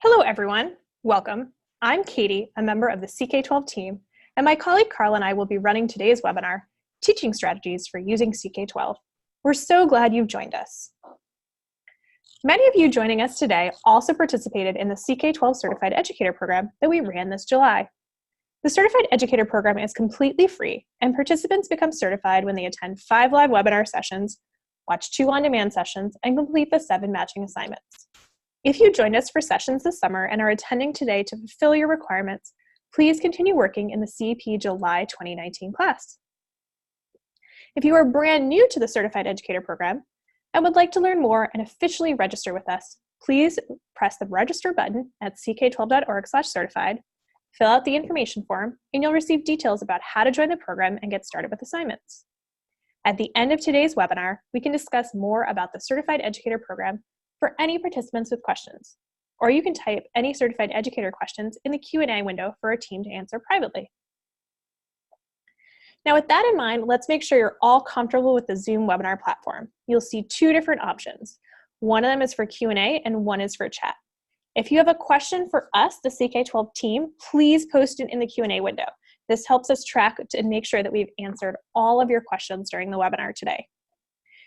Hello, everyone. Welcome. I'm Katie, a member of the CK-12 team, and my colleague Carl and I will be running today's webinar, Teaching Strategies for Using CK-12. We're so glad you've joined us. Many of you joining us today also participated in the CK-12 Certified Educator program that we ran this July. The Certified Educator program is completely free, and participants become certified when they attend 5 live webinar sessions, watch 2 on-demand sessions, and complete the 7 matching assignments. If you joined us for sessions this summer and are attending today to fulfill your requirements, please continue working in the CEP July 2019 class. If you are brand new to the Certified Educator program and would like to learn more and officially register with us, please press the register button at ck12.org/certified, fill out the information form, and you'll receive details about how to join the program and get started with assignments. At the end of today's webinar, we can discuss more about the Certified Educator program for any participants with questions, or you can type any Certified Educator questions in the Q&A window for our team to answer privately. Now, with that in mind, let's make sure you're all comfortable with the Zoom webinar platform. You'll see 2 different options. One of them is for Q&A and one is for chat. If you have a question for us, the CK-12 team, please post it in the Q&A window. This helps us track to make sure that we've answered all of your questions during the webinar today.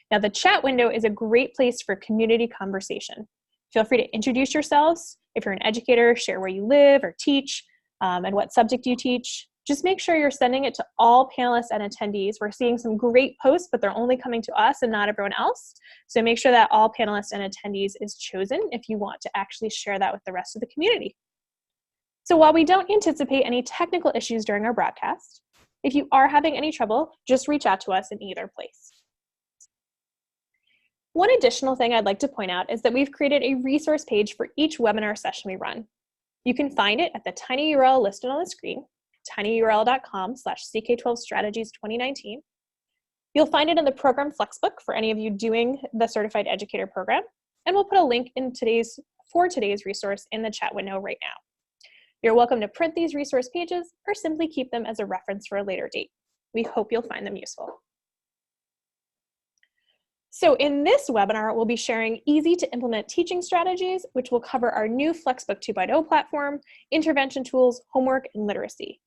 Now, the chat window is a great place for community conversation. Feel free to introduce yourselves. If you're an educator, share where you live or teach and what subject you teach. Just make sure you're sending it to all panelists and attendees. We're seeing some great posts, but they're only coming to us and not everyone else. So make sure that all panelists and attendees is chosen if you want to actually share that with the rest of the community. So while we don't anticipate any technical issues during our broadcast, if you are having any trouble, just reach out to us in either place. One additional thing I'd like to point out is that we've created a resource page for each webinar session we run. You can find it at the tiny URL listed on the screen, tinyurl.com/CK12strategies2019. You'll find it in the program FlexBook for any of you doing the Certified Educator program, and we'll put a link in today's resource in the chat window right now. You're welcome to print these resource pages or simply keep them as a reference for a later date. We hope you'll find them useful. So in this webinar, we'll be sharing easy to implement teaching strategies, which will cover our new FlexBook 2.0 platform, intervention tools, homework, and literacy.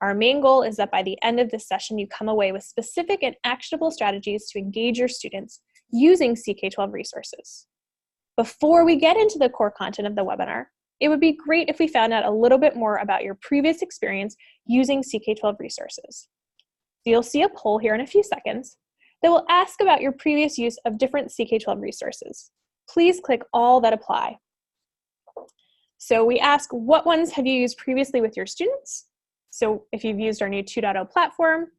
Our main goal is that by the end of this session, you come away with specific and actionable strategies to engage your students using CK-12 resources. Before we get into the core content of the webinar, it would be great if we found out a little bit more about your previous experience using CK-12 resources. So you'll see a poll here in a few seconds that will ask about your previous use of different CK-12 resources. Please click all that apply. So we ask, what ones have you used previously with your students? So if you've used our new 2.0 platform,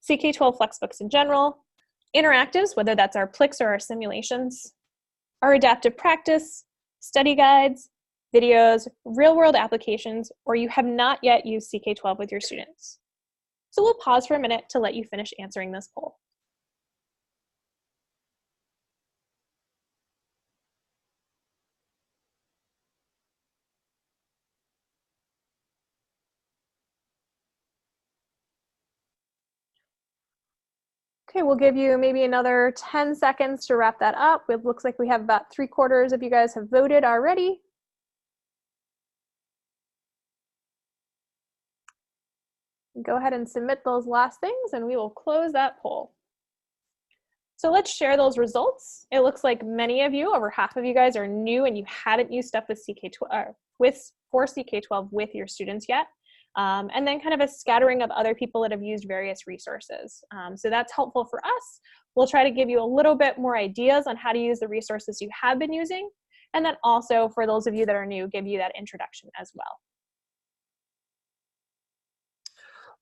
CK-12 FlexBooks in general, interactives, whether that's our PLIX or our simulations, our adaptive practice, study guides, videos, real-world applications, or you have not yet used CK-12 with your students. So we'll pause for a minute to let you finish answering this poll. Okay, we'll give you maybe another 10 seconds to wrap that up. It looks like we have about 3/4 of you guys have voted already. Go ahead and submit those last things and we will close that poll. So let's share those results. It looks like many of you, over half of you guys, are new and you haven't used stuff with for CK-12 with your students yet. And then kind of a scattering of other people that have used various resources. So that's helpful for us. We'll try to give you a little bit more ideas on how to use the resources you have been using. And then also for those of you that are new, give you that introduction as well.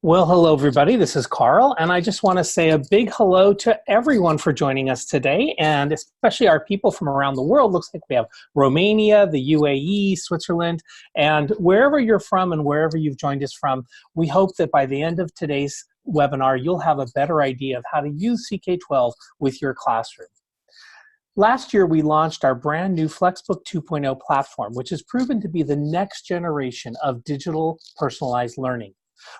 Well, hello, everybody. This is Carl, and I just want to say a big hello to everyone for joining us today, and especially our people from around the world. Looks like we have Romania, the UAE, Switzerland, and wherever you're from and wherever you've joined us from, we hope that by the end of today's webinar, you'll have a better idea of how to use CK-12 with your classroom. Last year, we launched our brand new FlexBook 2.0 platform, which has proven to be the next generation of digital personalized learning.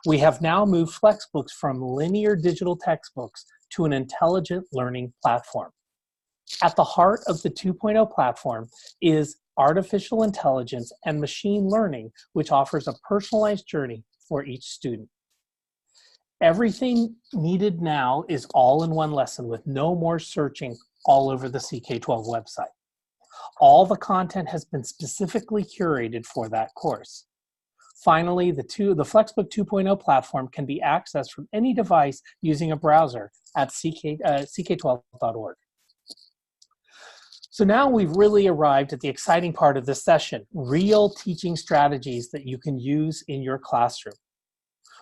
We have now moved FlexBooks from linear digital textbooks to an intelligent learning platform. At the heart of the 2.0 platform is artificial intelligence and machine learning, which offers a personalized journey for each student. Everything needed now is all in one lesson with no more searching all over the CK-12 website. All the content has been specifically curated for that course. Finally, the FlexBook 2.0 platform can be accessed from any device using a browser at ck12.org. So now we've really arrived at the exciting part of this session, real teaching strategies that you can use in your classroom.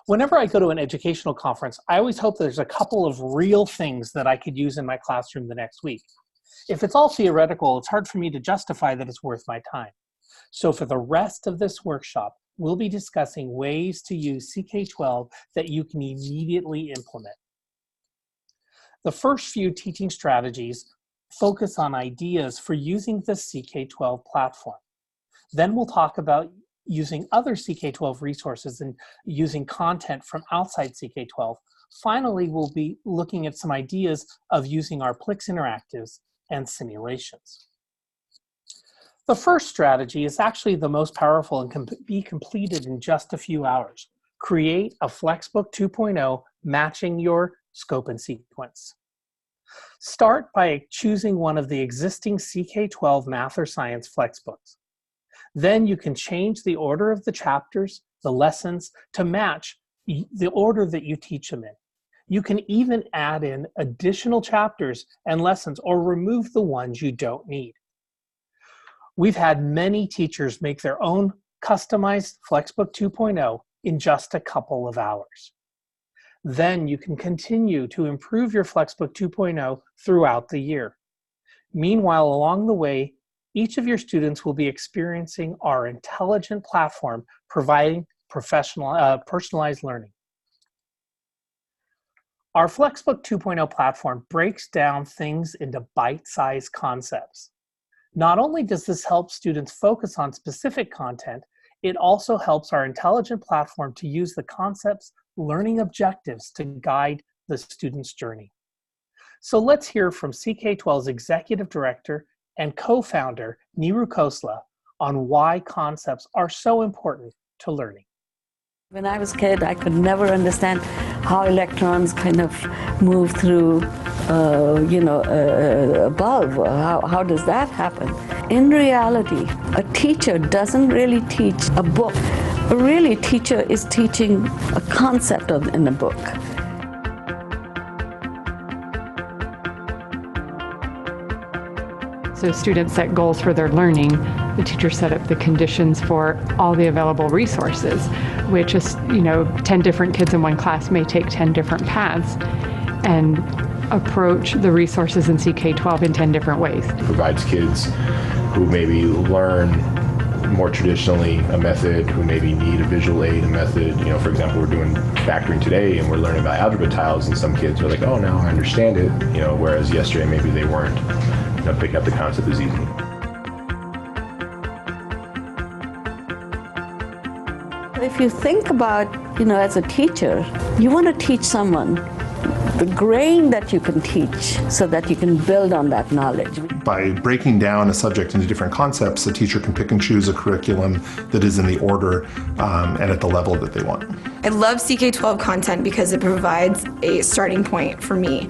Whenever I go to an educational conference, I always hope there's a couple of real things that I could use in my classroom the next week. If it's all theoretical, it's hard for me to justify that it's worth my time. So for the rest of this workshop, we'll be discussing ways to use CK-12 that you can immediately implement. The first few teaching strategies focus on ideas for using the CK-12 platform. Then we'll talk about using other CK-12 resources and using content from outside CK-12. Finally, we'll be looking at some ideas of using our PLIX interactives and simulations. The first strategy is actually the most powerful and can be completed in just a few hours. Create a FlexBook 2.0 matching your scope and sequence. Start by choosing one of the existing CK-12 math or science FlexBooks. Then you can change the order of the chapters, the lessons, to match the order that you teach them in. You can even add in additional chapters and lessons or remove the ones you don't need. We've had many teachers make their own customized FlexBook 2.0 in just a couple of hours. Then you can continue to improve your FlexBook 2.0 throughout the year. Meanwhile, along the way, each of your students will be experiencing our intelligent platform providing personalized learning. Our FlexBook 2.0 platform breaks down things into bite-sized concepts. Not only does this help students focus on specific content, it also helps our intelligent platform to use the concepts' learning objectives to guide the student's journey. So let's hear from CK-12's Executive Director and co-founder, Neeru Khosla, on why concepts are so important to learning. When I was a kid, I could never understand how electrons kind of move through, a bulb. How does that happen? In reality, a teacher doesn't really teach a book. A teacher is teaching a concept in a book. So students set goals for their learning. The teacher set up the conditions for all the available resources, which is, 10 different kids in one class may take 10 different paths and approach the resources in CK-12 in 10 different ways. It provides kids who maybe learn more traditionally a method, who maybe need a visual aid, a method. For example, we're doing factoring today and we're learning about algebra tiles, and some kids are like, oh, now I understand it, whereas yesterday maybe they weren't. Picking up the concept is easy. If you think about, as a teacher, you want to teach someone the grain that you can teach so that you can build on that knowledge. By breaking down a subject into different concepts, the teacher can pick and choose a curriculum that is in the order and at the level that they want. I love CK-12 content because it provides a starting point for me.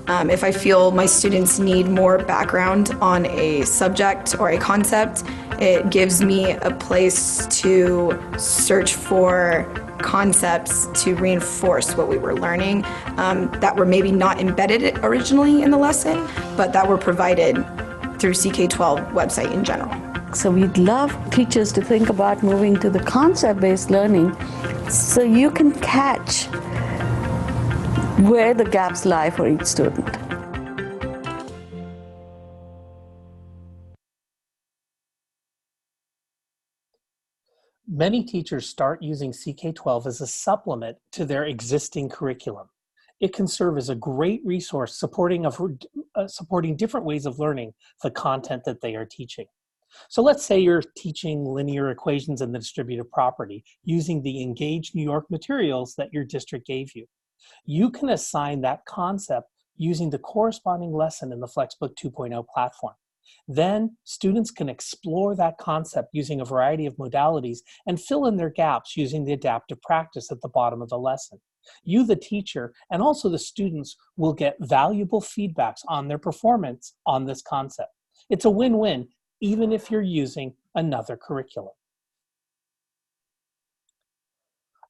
If I feel my students need more background on a subject or a concept, it gives me a place to search for concepts to reinforce what we were learning that were maybe not embedded originally in the lesson, but that were provided through CK-12 website in general. So we'd love teachers to think about moving to the concept-based learning so you can catch where the gaps lie for each student. Many teachers start using CK-12 as a supplement to their existing curriculum. It can serve as a great resource supporting different ways of learning the content that they are teaching. So let's say you're teaching linear equations and the distributive property using the Engage New York materials that your district gave you. You can assign that concept using the corresponding lesson in the FlexBook 2.0 platform. Then students can explore that concept using a variety of modalities and fill in their gaps using the adaptive practice at the bottom of the lesson. You, the teacher, and also the students will get valuable feedbacks on their performance on this concept. It's a win-win, even if you're using another curriculum.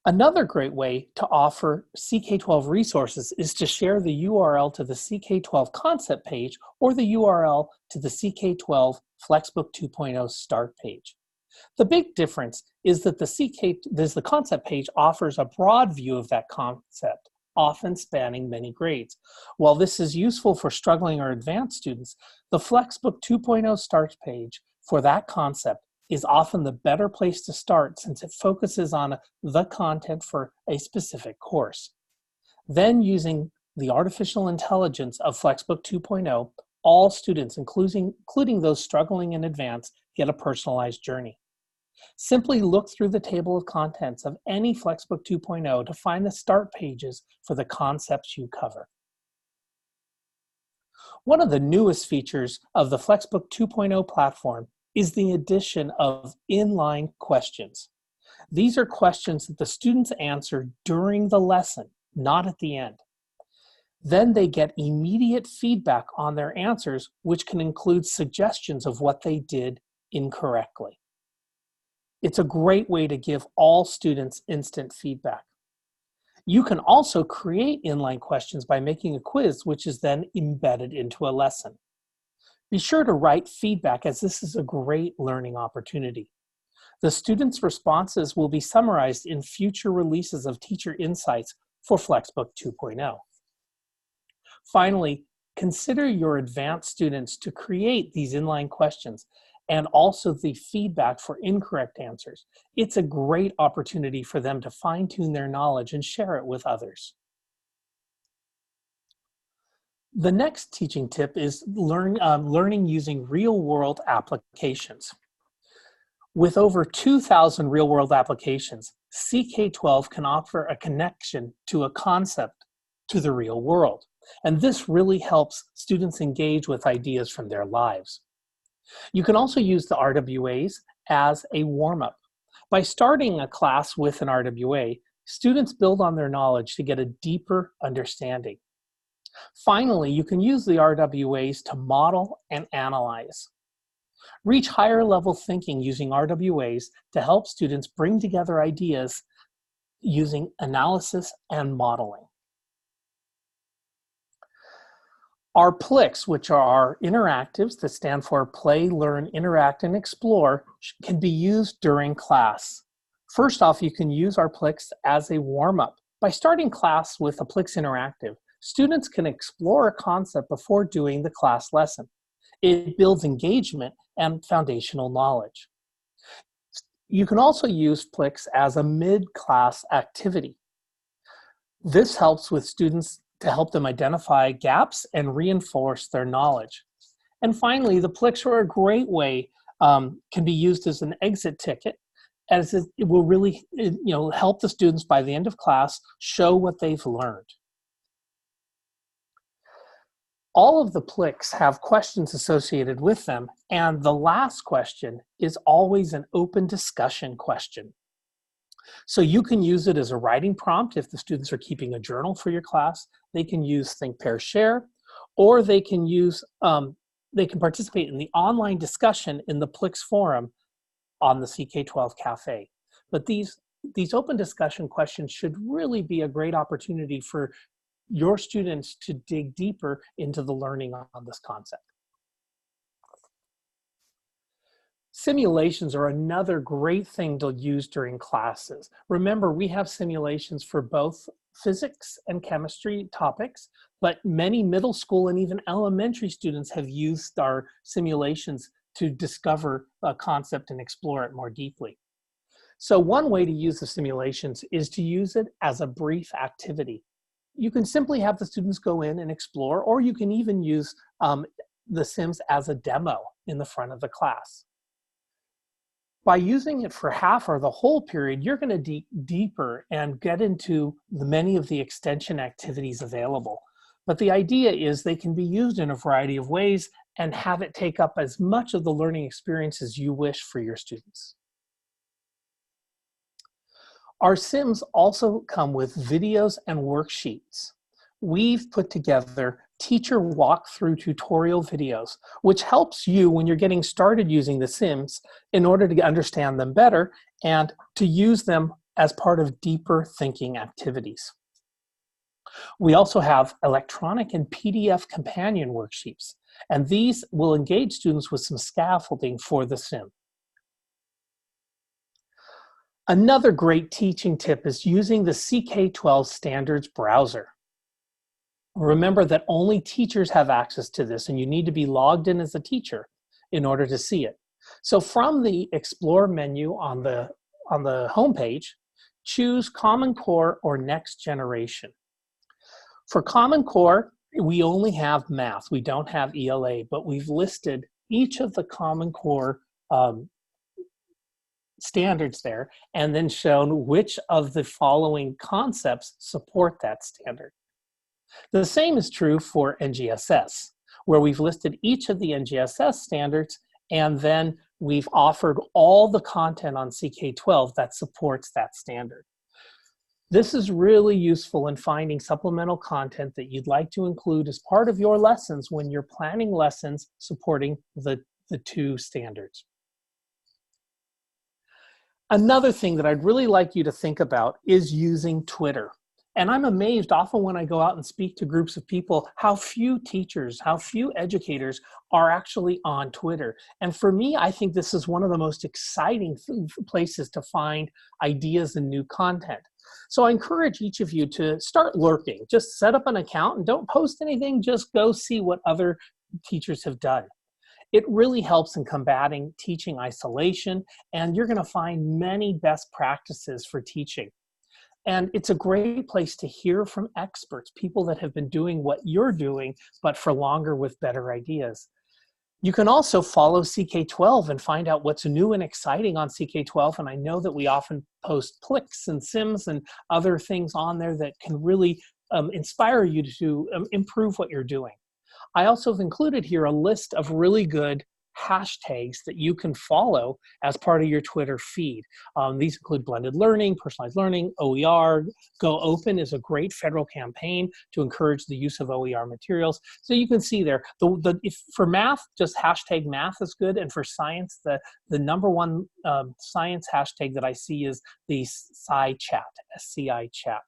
Another great way to offer CK-12 resources is to share the URL to the CK-12 concept page or the URL to the CK-12 FlexBook 2.0 start page. The big difference is that the concept page offers a broad view of that concept, often spanning many grades. While this is useful for struggling or advanced students, the FlexBook 2.0 start page for that concept is often the better place to start since it focuses on the content for a specific course. Then, using the artificial intelligence of FlexBook 2.0, all students, including those struggling in advance, get a personalized journey. Simply look through the table of contents of any FlexBook 2.0 to find the start pages for the concepts you cover. One of the newest features of the FlexBook 2.0 platform is the addition of inline questions. These are questions that the students answer during the lesson, not at the end. Then they get immediate feedback on their answers, which can include suggestions of what they did incorrectly. It's a great way to give all students instant feedback. You can also create inline questions by making a quiz, which is then embedded into a lesson. Be sure to write feedback, as this is a great learning opportunity. The students' responses will be summarized in future releases of Teacher Insights for FlexBook 2.0. Finally, consider your advanced students to create these inline questions and also the feedback for incorrect answers. It's a great opportunity for them to fine-tune their knowledge and share it with others. The next teaching tip is learning using real-world applications. With over 2,000 real-world applications, CK-12 can offer a connection to a concept to the real world. And this really helps students engage with ideas from their lives. You can also use the RWAs as a warm-up. By starting a class with an RWA, students build on their knowledge to get a deeper understanding. Finally, you can use the RWAs to model and analyze. Reach higher level thinking using RWAs to help students bring together ideas using analysis and modeling. Our PLIX, which are our interactives that stand for Play, Learn, Interact, and Explore, can be used during class. First off, you can use our PLIX as a warm-up. By starting class with a PLIX interactive, students can explore a concept before doing the class lesson. It builds engagement and foundational knowledge. You can also use PLIX as a mid-class activity. This helps with students to help them identify gaps and reinforce their knowledge. And finally, the PLIX are a great way, can be used as an exit ticket, as it will really help the students by the end of class show what they've learned. All of the PLIX have questions associated with them, and the last question is always an open discussion question. So you can use it as a writing prompt if the students are keeping a journal for your class. They can use Think, Pair, Share, or they can use they can participate in the online discussion in the PLIX forum on the CK-12 Cafe. But these open discussion questions should really be a great opportunity for your students to dig deeper into the learning on this concept. Simulations are another great thing to use during classes. Remember, we have simulations for both physics and chemistry topics, but many middle school and even elementary students have used our simulations to discover a concept and explore it more deeply. So one way to use the simulations is to use it as a brief activity. You can simply have the students go in and explore, or you can even use the sims as a demo in the front of the class. By using it for half or the whole period, you're going to dig deeper and get into many of the extension activities available. But the idea is they can be used in a variety of ways and have it take up as much of the learning experience as you wish for your students. Our Sims also come with videos and worksheets. We've put together teacher walkthrough tutorial videos, which helps you when you're getting started using the Sims in order to understand them better and to use them as part of deeper thinking activities. We also have electronic and PDF companion worksheets, and these will engage students with some scaffolding for the Sim. Another great teaching tip is using the CK-12 standards browser. Remember that only teachers have access to this, and you need to be logged in as a teacher in order to see it. So from the Explore menu on the home page, choose Common Core or Next Generation. For Common Core, we only have math. We don't have ELA, but we've listed each of the Common Core standards there and then shown which of the following concepts support that standard. The same is true for NGSS, where we've listed each of the NGSS standards and then we've offered all the content on CK-12 that supports that standard. This is really useful in finding supplemental content that you'd like to include as part of your lessons when you're planning lessons supporting the two standards. Another thing that I'd really like you to think about is using Twitter. And I'm amazed often when I go out and speak to groups of people how few teachers, how few educators are actually on Twitter. And for me, I think this is one of the most exciting places to find ideas and new content. So I encourage each of you to start lurking. Just set up an account and don't post anything, just go see what other teachers have done. It really helps in combating teaching isolation, and you're going to find many best practices for teaching. And it's a great place to hear from experts, people that have been doing what you're doing, but for longer with better ideas. You can also follow CK-12 and find out what's new and exciting on CK-12. And I know that we often post PLIX and Sims and other things on there that can really inspire you to improve what you're doing. I also have included here a list of really good hashtags that you can follow as part of your Twitter feed. These include blended learning, personalized learning, OER. Go Open is a great federal campaign to encourage the use of OER materials. So you can see there, for math, just hashtag math is good. And for science, the number one science hashtag that I see is the SCI chat, SCI chat.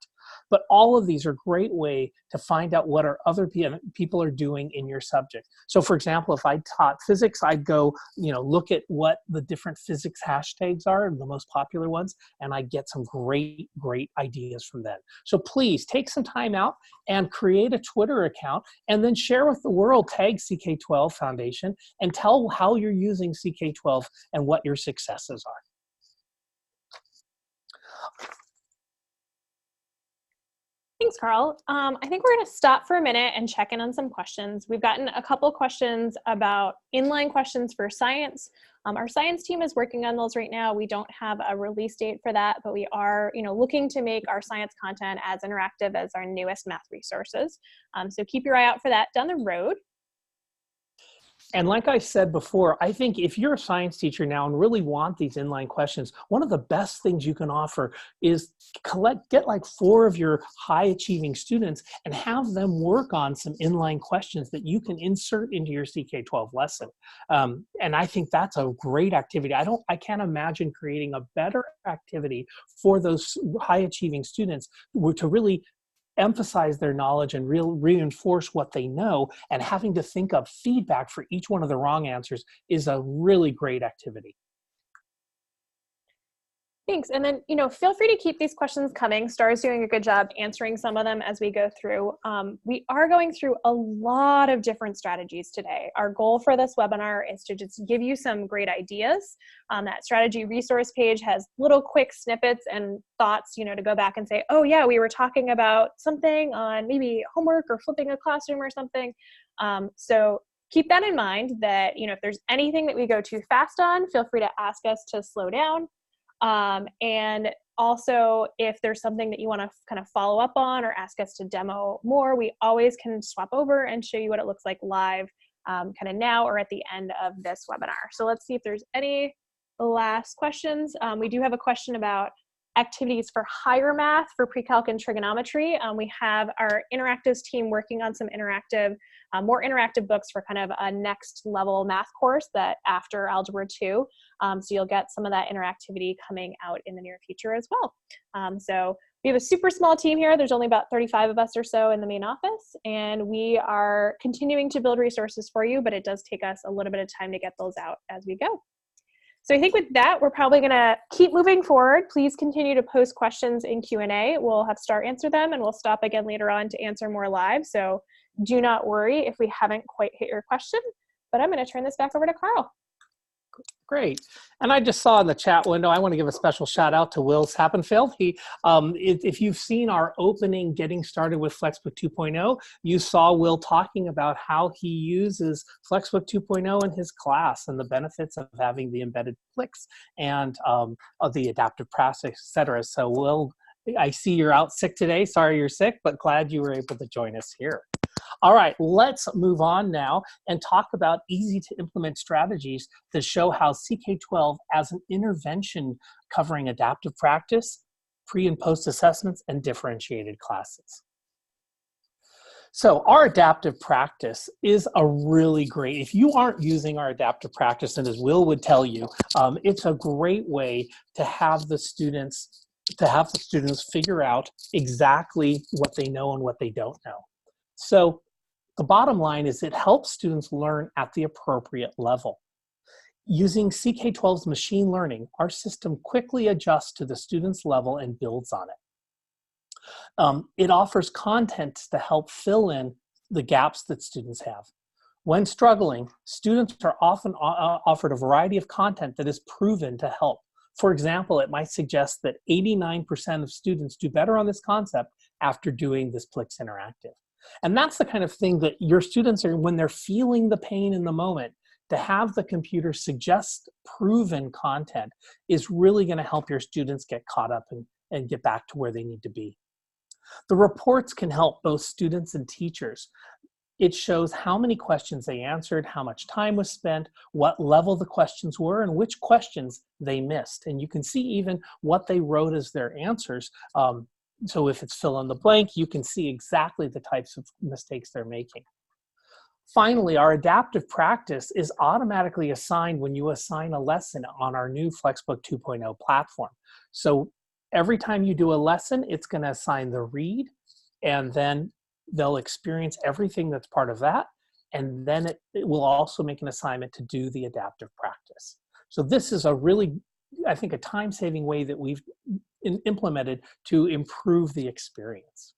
But all of these are a great way to find out what other people are doing in your subject. So for example, if I taught physics, I'd go, look at what the different physics hashtags are, the most popular ones, and I get some great ideas from them. So please take some time out and create a Twitter account and then share with the world, tag CK-12 Foundation, and tell how you're using CK-12 and what your successes are. Thanks, Carl. I think we're going to stop for a minute and check in on some questions. We've gotten a couple questions about inline questions for science. Our science team is working on those right now. We don't have a release date for that, but we are, looking to make our science content as interactive as our newest math resources. So keep your eye out for that down the road. And like I said before, I think if you're a science teacher now and really want these inline questions, one of the best things you can offer is get like 4 of your high achieving students and have them work on some inline questions that you can insert into your CK-12 lesson. And I think that's a great activity. I can't imagine creating a better activity for those high achieving students to really emphasize their knowledge and reinforce what they know, and having to think of feedback for each one of the wrong answers is a really great activity. Thanks. And then, feel free to keep these questions coming. Star's doing a good job answering some of them as we go through. We are going through a lot of different strategies today. Our goal for this webinar is to just give you some great ideas. That strategy resource page has little quick snippets and thoughts, to go back and say, oh yeah, we were talking about something on maybe homework or flipping a classroom or something. So keep that in mind that, if there's anything that we go too fast on, feel free to ask us to slow down. And Also, if there's something that you want to kind of follow up on or ask us to demo more, we always can swap over and show you what it looks like live kind of now or at the end of this webinar. So let's see if there's any last questions. We do have a question about activities for higher math for pre-calc and trigonometry. We have our interactives team working on some more interactive books for kind of a next level math course that after Algebra 2. So you'll get some of that interactivity coming out in the near future as well. So we have a super small team here. There's only about 35 of us or so in the main office, and we are continuing to build resources for you, but it does take us a little bit of time to get those out as we go. So I think with that, we're probably gonna keep moving forward. Please continue to post questions in Q&A. We'll have Star answer them, and we'll stop again later on to answer more live. So do not worry if we haven't quite hit your question, but I'm gonna turn this back over to Carl. Great. And I just saw in the chat window, I want to give a special shout out to Will Sappenfeld. If you've seen our opening Getting Started with FlexBook 2.0, you saw Will talking about how he uses FlexBook 2.0 in his class and the benefits of having the embedded PLIX and of the adaptive process, et cetera. So Will, I see you're out sick today. Sorry you're sick, but glad you were able to join us here. All right, let's move on now and talk about easy to implement strategies to show how CK-12 as an intervention covering adaptive practice, pre and post assessments, and differentiated classes. So our adaptive practice is a really great, if you aren't using our adaptive practice, and as Will would tell you, it's a great way to have the students figure out exactly what they know and what they don't know. So the bottom line is it helps students learn at the appropriate level. Using CK-12's machine learning, our system quickly adjusts to the student's level and builds on it. It offers content to help fill in the gaps that students have. When struggling, students are often offered a variety of content that is proven to help. For example, it might suggest that 89% of students do better on this concept after doing this PLIX interactive. And that's the kind of thing that your students are, when they're feeling the pain in the moment, to have the computer suggest proven content is really going to help your students get caught up and get back to where they need to be. The reports can help both students and teachers. It shows how many questions they answered, how much time was spent, what level the questions were, and which questions they missed. And you can see even what they wrote as their answers. So if it's fill in the blank, you can see exactly the types of mistakes they're making. Finally, our adaptive practice is automatically assigned when you assign a lesson on our new FlexBook 2.0 platform. So every time you do a lesson, it's going to assign the read, and then they'll experience everything that's part of that. And then it will also make an assignment to do the adaptive practice. So this is a really, I think, a time-saving way that we've implemented to improve the experience.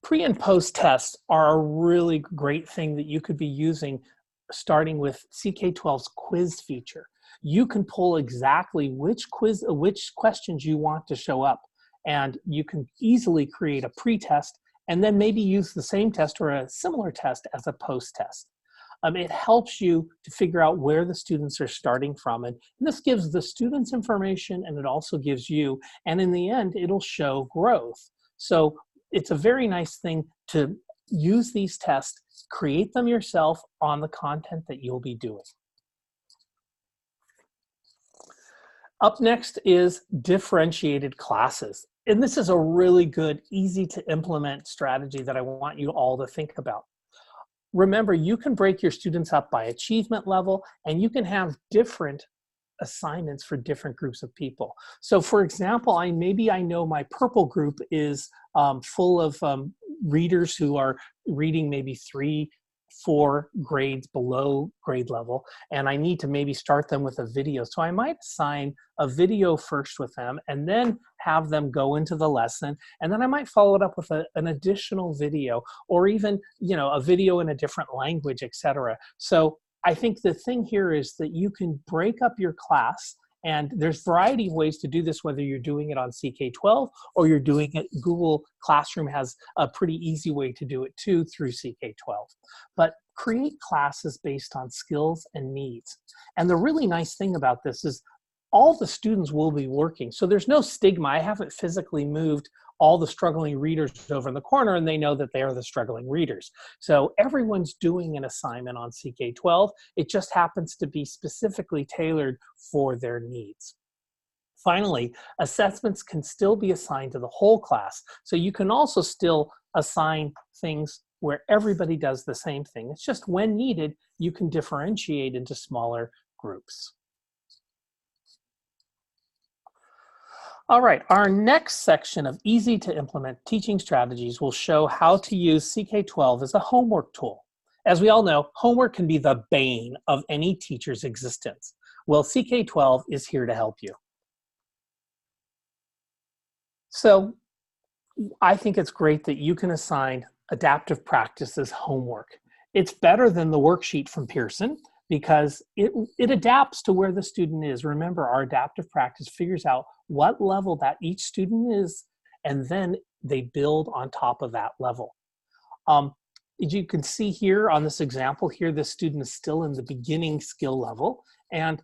Pre and post tests are a really great thing that you could be using, starting with CK-12's quiz feature. You can pull exactly which questions you want to show up, and you can easily create a pre-test and then maybe use the same test or a similar test as a post test. It helps you to figure out where the students are starting from, and this gives the students information, and it also gives you, and in the end, it'll show growth. So it's a very nice thing to use these tests, create them yourself on the content that you'll be doing. Up next is differentiated classes. And this is a really good, easy to implement strategy that I want you all to think about. Remember, you can break your students up by achievement level, and you can have different assignments for different groups of people. So for example, maybe I know my purple group is full of readers who are reading maybe 3-4 grades below grade level, and I need to maybe start them with a video. So I might assign a video first with them and then have them go into the lesson, and then I might follow it up with an additional video, or even, you know, a video in a different language, etc. So I think the thing here is that you can break up your class, and there's a variety of ways to do this, whether you're doing it on CK-12 or you're doing it, Google Classroom has a pretty easy way to do it too through CK-12. But create classes based on skills and needs. And the really nice thing about this is all the students will be working. So there's no stigma. I haven't physically moved all the struggling readers over in the corner, and they know that they are the struggling readers. So everyone's doing an assignment on CK-12. It just happens to be specifically tailored for their needs. Finally, assessments can still be assigned to the whole class. So you can also still assign things where everybody does the same thing. It's just when needed, you can differentiate into smaller groups. All right, our next section of easy to implement teaching strategies will show how to use CK-12 as a homework tool. As we all know, homework can be the bane of any teacher's existence. Well, CK-12 is here to help you. So I think it's great that you can assign adaptive practice as homework. It's better than the worksheet from Pearson because it adapts to where the student is. Remember, our adaptive practice figures out what level that each student is, and then they build on top of that level. As you can see here on this example here, the student is still in the beginning skill level. And,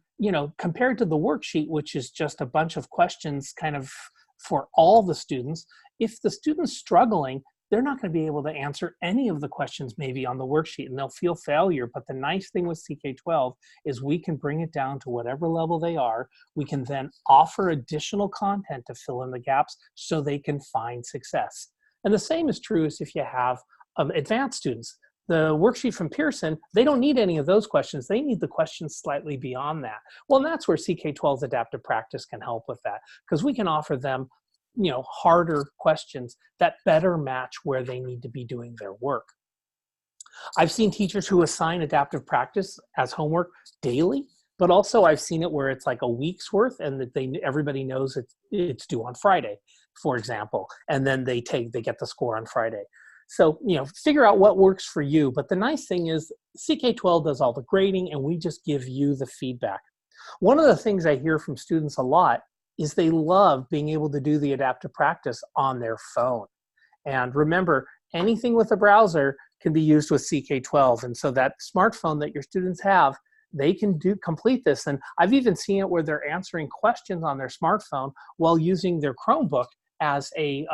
compared to the worksheet, which is just a bunch of questions kind of for all the students, if the student's struggling, they're not going to be able to answer any of the questions maybe on the worksheet, and they'll feel failure. But the nice thing with CK-12 is we can bring it down to whatever level they are. We can then offer additional content to fill in the gaps so they can find success. And the same is true as if you have advanced students. The worksheet from Pearson, they don't need any of those questions. They need the questions slightly beyond that. Well, and that's where CK-12's adaptive practice can help with that, because we can offer them harder questions that better match where they need to be doing their work. I've seen teachers who assign adaptive practice as homework daily, but also I've seen it where it's like a week's worth and that everybody knows it's due on Friday, for example, and then they get the score on Friday. So, figure out what works for you. But the nice thing is CK-12 does all the grading and we just give you the feedback. One of the things I hear from students a lot is they love being able to do the adaptive practice on their phone. And remember, anything with a browser can be used with CK-12. And so that smartphone that your students have, they can complete this. And I've even seen it where they're answering questions on their smartphone while using their Chromebook as a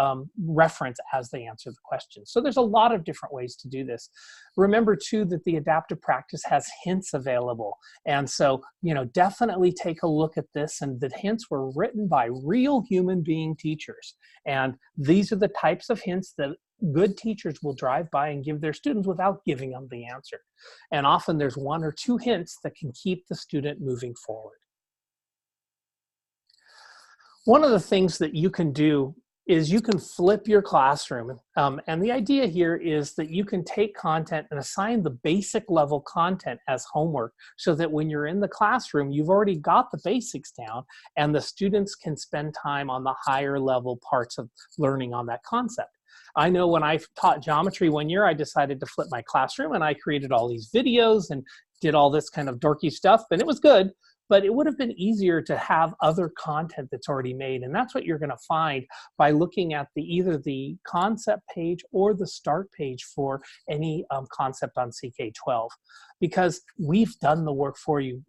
reference as they answer the question. So there's a lot of different ways to do this. Remember too that the adaptive practice has hints available. And so, definitely take a look at this, and the hints were written by real human being teachers. And these are the types of hints that good teachers will drive by and give their students without giving them the answer. And often there's one or two hints that can keep the student moving forward. One of the things that you can do is you can flip your classroom. And the idea here is that you can take content and assign the basic level content as homework so that when you're in the classroom, you've already got the basics down and the students can spend time on the higher level parts of learning on that concept. I know when I taught geometry one year, I decided to flip my classroom and I created all these videos and did all this kind of dorky stuff, and it was good. But it would have been easier to have other content that's already made. And that's what you're going to find by looking at either the concept page or the start page for any concept on CK-12. Because we've done the work for you.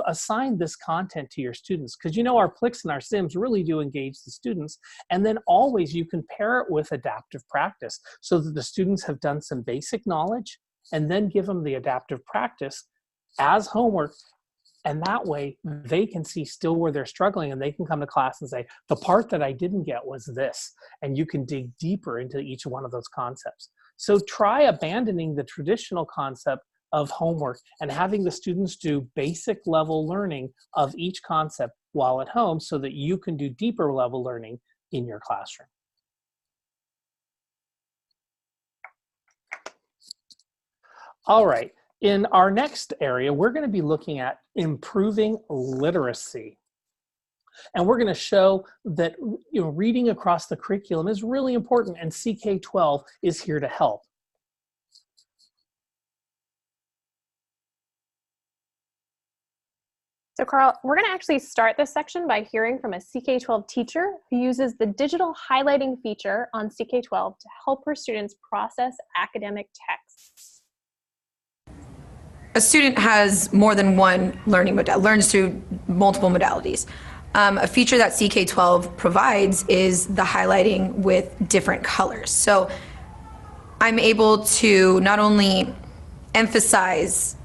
Assign this content to your students. Because our PLIX and our Sims really do engage the students. And then always you can pair it with adaptive practice so that the students have done some basic knowledge and then give them the adaptive practice as homework. And that way they can see still where they're struggling and they can come to class and say, the part that I didn't get was this. And you can dig deeper into each one of those concepts. So try abandoning the traditional concept of homework and having the students do basic level learning of each concept while at home so that you can do deeper level learning in your classroom. All right. In our next area, we're going to be looking at improving literacy. And we're going to show that reading across the curriculum is really important, and CK-12 is here to help. So Carl, we're going to actually start this section by hearing from a CK-12 teacher who uses the digital highlighting feature on CK-12 to help her students process academic texts. A student has more than one learning modality, learns through multiple modalities. A feature that CK-12 provides is the highlighting with different colors. So I'm able to not only emphasize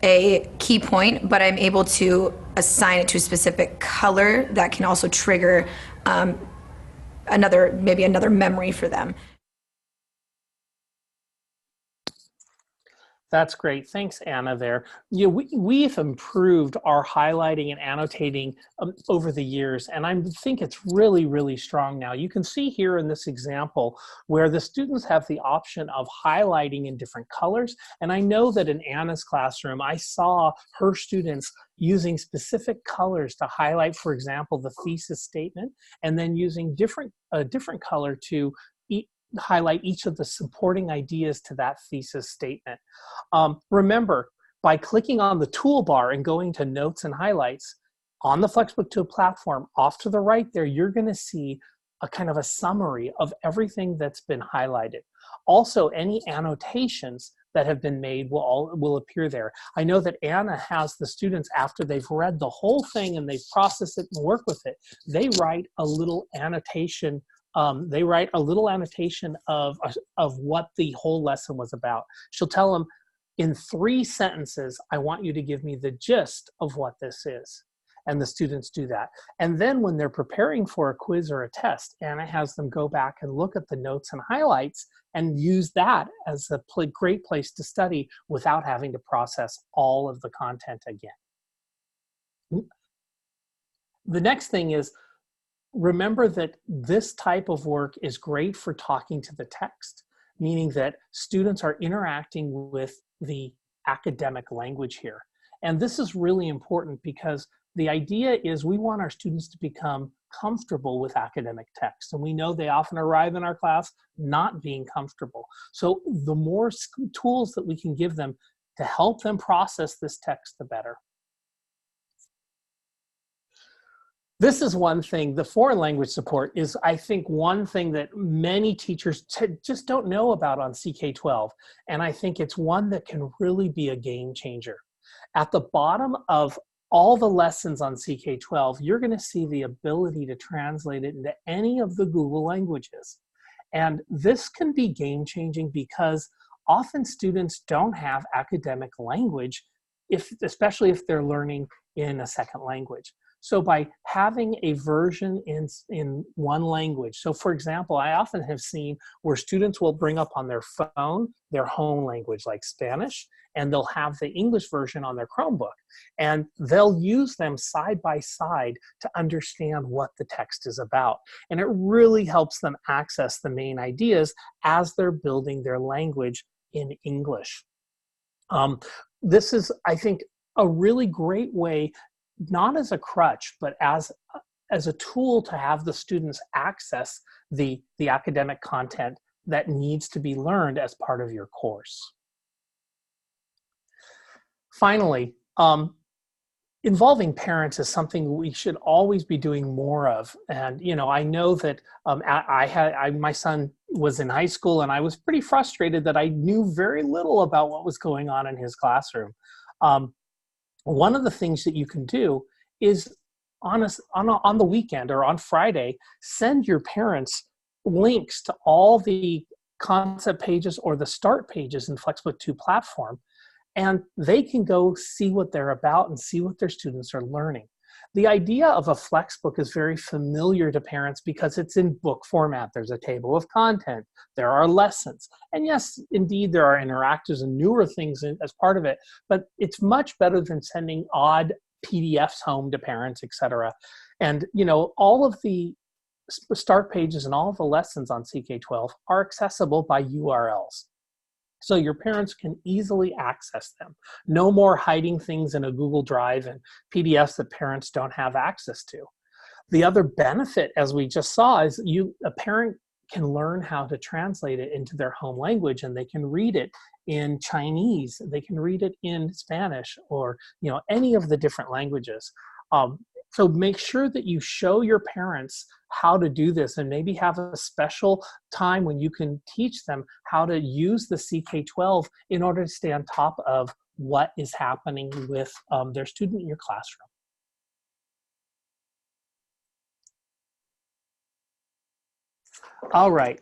a key point, but I'm able to assign it to a specific color that can also trigger maybe another memory for them. That's great. Thanks, Anna, there. We've improved our highlighting and annotating over the years, and I think it's really, really strong now. You can see here in this example where the students have the option of highlighting in different colors, and I know that in Anna's classroom, I saw her students using specific colors to highlight, for example, the thesis statement, and then using a different color to highlight each of the supporting ideas to that thesis statement. Remember, by clicking on the toolbar and going to Notes and Highlights, on the FlexBook 2 platform, off to the right there, you're going to see a kind of a summary of everything that's been highlighted. Also, any annotations that have been made will appear there. I know that Anna has the students, after they've read the whole thing and they've processed it and worked with it, they write a little annotation. They write a little annotation of what the whole lesson was about. She'll tell them, in 3 sentences, I want you to give me the gist of what this is. And the students do that. And then when they're preparing for a quiz or a test, Anna has them go back and look at the notes and highlights and use that as a great place to study without having to process all of the content again. The next thing is, remember that this type of work is great for talking to the text, meaning that students are interacting with the academic language here. And this is really important because the idea is we want our students to become comfortable with academic text. And we know they often arrive in our class not being comfortable. So the more tools that we can give them to help them process this text, the better. This is one thing, the foreign language support is, I think, one thing that many teachers just don't know about on CK-12. And I think it's one that can really be a game changer. At the bottom of all the lessons on CK-12, you're going to see the ability to translate it into any of the Google languages. And this can be game changing because often students don't have academic language, especially if they're learning in a second language. So by having a version in one language, so for example, I often have seen where students will bring up on their phone their home language like Spanish, and they'll have the English version on their Chromebook. And they'll use them side by side to understand what the text is about. And it really helps them access the main ideas as they're building their language in English. This is, I think, a really great way, not as a crutch, but as a tool to have the students access the academic content that needs to be learned as part of your course. Finally, involving parents is something we should always be doing more of. And I know that my son was in high school, and I was pretty frustrated that I knew very little about what was going on in his classroom. One of the things that you can do is on the weekend or on Friday, send your parents links to all the concept pages or the start pages in FlexBook 2 platform, and they can go see what they're about and see what their students are learning. The idea of a FlexBook is very familiar to parents because it's in book format. There's a table of content, there are lessons, and yes, indeed, there are interactives and newer things as part of it, but it's much better than sending odd PDFs home to parents, etc. And all of the start pages and all of the lessons on CK-12 are accessible by URLs. So your parents can easily access them. No more hiding things in a Google Drive and PDFs that parents don't have access to. The other benefit, as we just saw, is a parent can learn how to translate it into their home language, and they can read it in Chinese, they can read it in Spanish, or any of the different languages. So make sure that you show your parents how to do this, and maybe have a special time when you can teach them how to use the CK-12 in order to stay on top of what is happening with their student in your classroom. All right.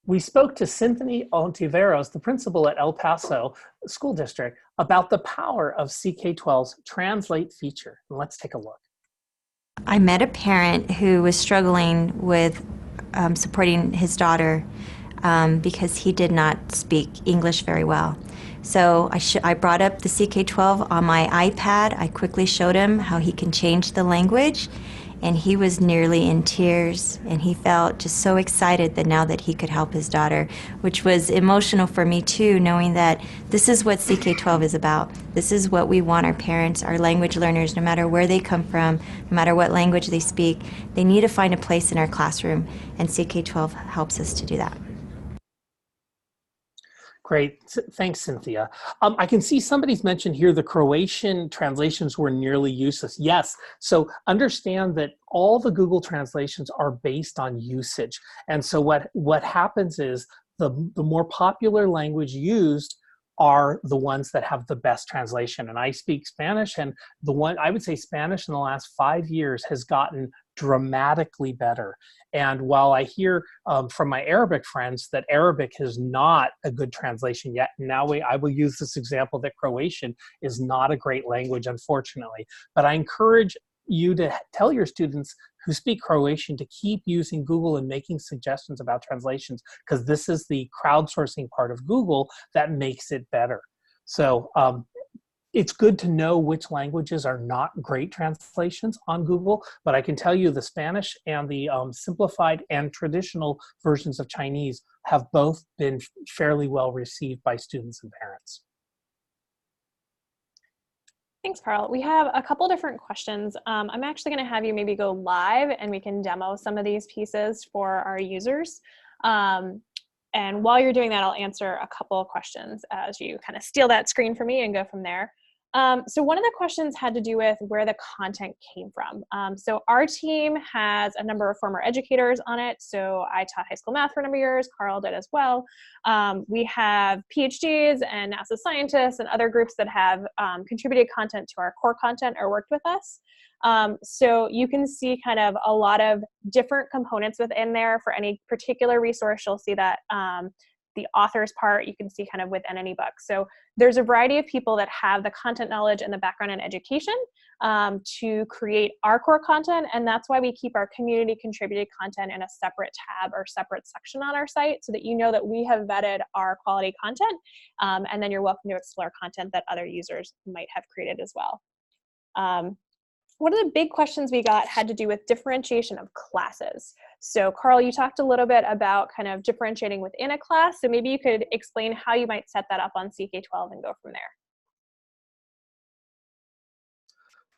We spoke to Cynthia Ontiveros, the principal at El Paso School District, about the power of CK-12's Translate feature. And let's take a look. I met a parent who was struggling with supporting his daughter because he did not speak English very well. So I brought up the CK-12 on my iPad. I quickly showed him how he can change the language, and he was nearly in tears, and he felt just so excited that now that he could help his daughter, which was emotional for me too, knowing that this is what CK-12 is about. This is what we want our parents, our language learners, no matter where they come from, no matter what language they speak, they need to find a place in our classroom, and CK-12 helps us to do that. Great, thanks, Cynthia. I can see somebody's mentioned here the Croatian translations were nearly useless. Yes, so understand that all the Google translations are based on usage. And so what happens is the more popular language used are the ones that have the best translation. And I speak Spanish, and I would say Spanish in the last 5 years has gotten dramatically better. And while I hear from my Arabic friends that Arabic is not a good translation yet, now I will use this example that Croatian is not a great language, unfortunately. But I encourage you to tell your students who speak Croatian to keep using Google and making suggestions about translations, because this is the crowdsourcing part of Google that makes it better. So it's good to know which languages are not great translations on Google, but I can tell you the Spanish and the simplified and traditional versions of Chinese have both been fairly well received by students and parents. Thanks, Carl. We have a couple different questions. I'm actually going to have you maybe go live and we can demo some of these pieces for our users. And while you're doing that, I'll answer a couple of questions as you kind of steal that screen from me and go from there. So one of the questions had to do with where the content came from. So our team has a number of former educators on it. So I taught high school math for a number of years. Carl did as well. We have PhDs and NASA scientists and other groups that have contributed content to our core content or worked with us. So you can see kind of a lot of different components within there. For any particular resource, you'll see that the author's part, you can see kind of within any book. So there's a variety of people that have the content knowledge and the background in education to create our core content. And that's why we keep our community contributed content in a separate tab or separate section on our site, so that you know that we have vetted our quality content. And then you're welcome to explore content that other users might have created as well. One of the big questions we got had to do with differentiation of classes. So Carl, you talked a little bit about kind of differentiating within a class. So maybe you could explain how you might set that up on CK-12 and go from there.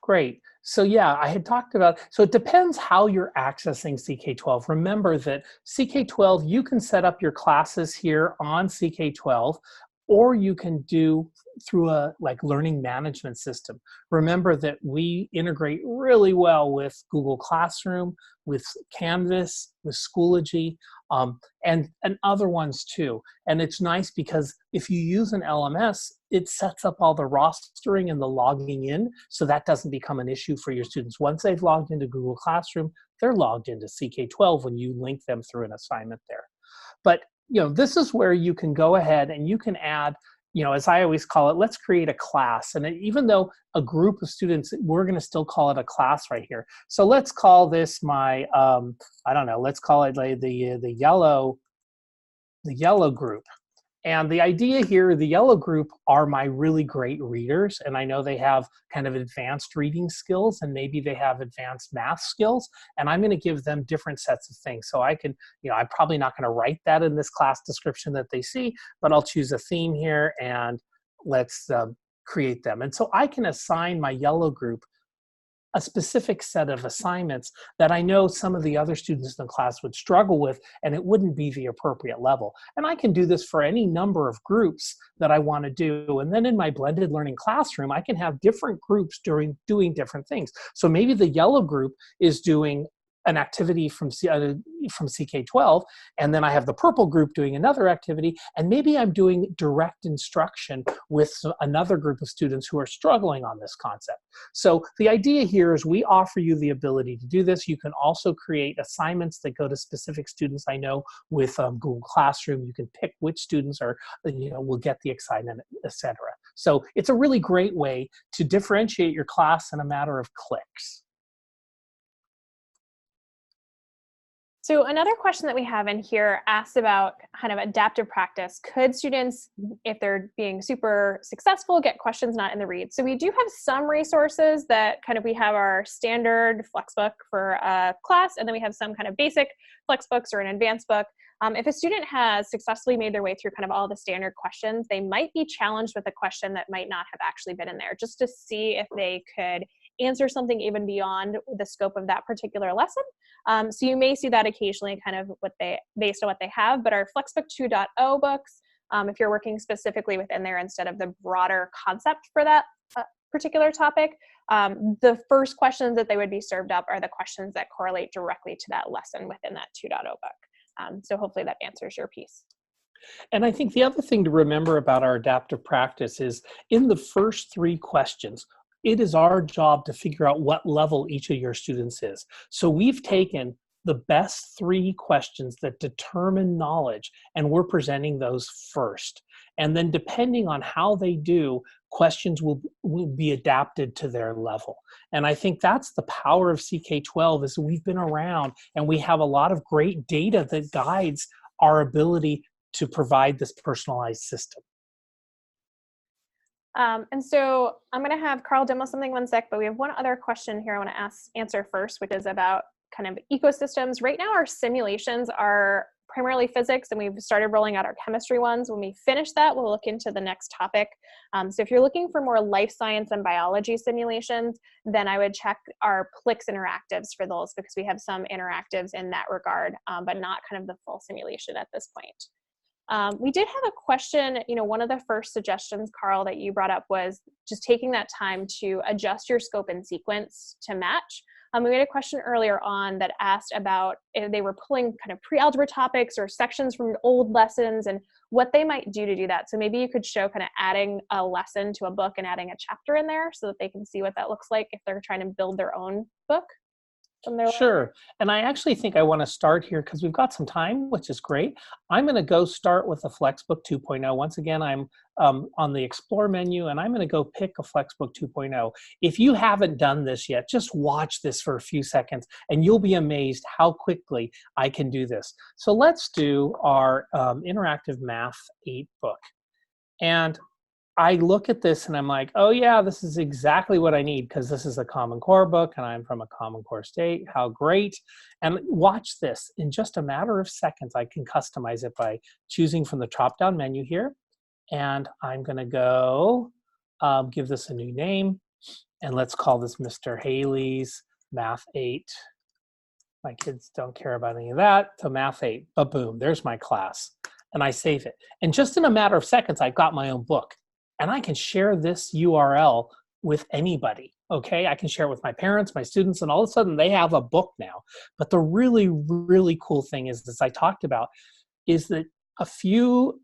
Great. So yeah, I had talked about, so it depends how you're accessing CK-12. Remember that CK-12, you can set up your classes here on CK-12, or you can do through a learning management system. Remember that we integrate really well with Google Classroom, with Canvas, with Schoology, and other ones too. And it's nice because if you use an LMS, it sets up all the rostering and the logging in, so that doesn't become an issue for your students. Once they've logged into Google Classroom, they're logged into CK-12 when you link them through an assignment there. But this is where you can go ahead and you can add, as I always call it, let's create a class. And even though a group of students, we're going to still call it a class right here. So let's call this my, I don't know, let's call it like the yellow group. And the idea here, the yellow group are my really great readers. And I know they have kind of advanced reading skills, and maybe they have advanced math skills. And I'm going to give them different sets of things. So I can, I'm probably not going to write that in this class description that they see, but I'll choose a theme here and let's create them. And so I can assign my yellow group a specific set of assignments that I know some of the other students in the class would struggle with, and it wouldn't be the appropriate level. And I can do this for any number of groups that I want to do. And then in my blended learning classroom, I can have different groups doing different things. So maybe the yellow group is doing an activity from CK-12, and then I have the purple group doing another activity, and maybe I'm doing direct instruction with another group of students who are struggling on this concept. So the idea here is we offer you the ability to do this. You can also create assignments that go to specific students. I know with Google Classroom, you can pick which students are, will get the assignment, etc. So it's a really great way to differentiate your class in a matter of clicks. So another question that we have in here asks about kind of adaptive practice. Could students, if they're being super successful, get questions not in the read? So we do have some resources that we have our standard FlexBook for a class, and then we have some kind of basic FlexBooks or an advanced book. If a student has successfully made their way through kind of all the standard questions, they might be challenged with a question that might not have actually been in there, just to see if they could answer something even beyond the scope of that particular lesson. So you may see that occasionally kind of based on what they have, but our FlexBook 2.0 books, if you're working specifically within there instead of the broader concept for that particular topic, the first questions that they would be served up are the questions that correlate directly to that lesson within that 2.0 book. So hopefully that answers your piece. And I think the other thing to remember about our adaptive practice is in the first 3 questions, it is our job to figure out what level each of your students is. So we've taken the best 3 questions that determine knowledge, and we're presenting those first. And then depending on how they do, questions will be adapted to their level. And I think that's the power of CK-12 is we've been around and we have a lot of great data that guides our ability to provide this personalized system. And so I'm going to have Carl demo something one sec, but we have one other question here I want to answer first, which is about kind of ecosystems. Right now, our simulations are primarily physics, and we've started rolling out our chemistry ones. When we finish that, we'll look into the next topic. So if you're looking for more life science and biology simulations, then I would check our PLIX interactives for those, because we have some interactives in that regard, but not kind of the full simulation at this point. We did have a question, one of the first suggestions, Carl, that you brought up was just taking that time to adjust your scope and sequence to match. We had a question earlier on that asked about if they were pulling kind of pre-algebra topics or sections from old lessons and what they might do to do that. So maybe you could show kind of adding a lesson to a book and adding a chapter in there so that they can see what that looks like if they're trying to build their own book. Sure. And I actually think I want to start here because we've got some time, which is great. I'm going to go start with a FlexBook 2.0. Once again, I'm on the Explore menu, and I'm going to go pick a FlexBook 2.0. If you haven't done this yet, just watch this for a few seconds, and you'll be amazed how quickly I can do this. So let's do our Interactive Math 8 book. And I look at this and I'm like, oh yeah, this is exactly what I need because this is a Common Core book and I'm from a Common Core state. How great. And watch this. In just a matter of seconds, I can customize it by choosing from the drop-down menu here. And I'm going to go give this a new name. And let's call this Mr. Haley's Math 8. My kids don't care about any of that. So Math 8, but boom, there's my class. And I save it. And just in a matter of seconds, I've got my own book. And I can share this URL with anybody, okay? I can share it with my parents, my students, and all of a sudden they have a book now. But the really, really cool thing is, as I talked about, is that a few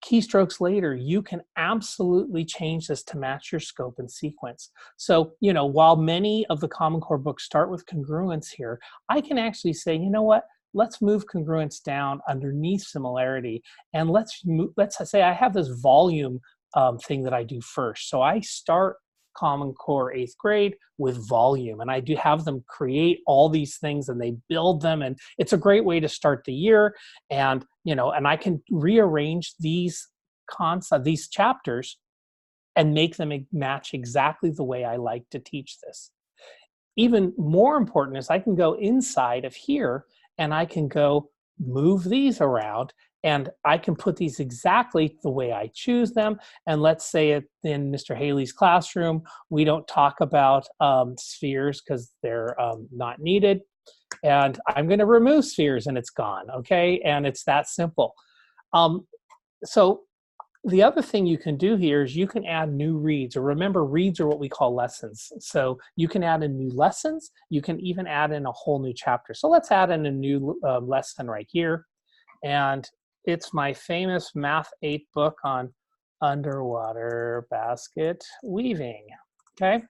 keystrokes later, you can absolutely change this to match your scope and sequence. So, while many of the Common Core books start with congruence here, I can actually say, you know what? Let's move congruence down underneath similarity. And let's say I have this volume thing that I do first. So I start Common Core 8th grade with volume, and I do have them create all these things and they build them, and it's a great way to start the year. And and I can rearrange these chapters and make them match exactly the way I like to teach this. Even more important is I can go inside of here and I can go move these around. And I can put these exactly the way I choose them. And let's say in Mr. Haley's classroom, we don't talk about spheres because they're not needed. And I'm going to remove spheres and it's gone, okay? And it's that simple. So the other thing you can do here is you can add new reads, or remember, reads are what we call lessons. So you can add in new lessons. You can even add in a whole new chapter. So let's add in a new lesson right here. And it's my famous Math 8 book on underwater basket weaving, okay?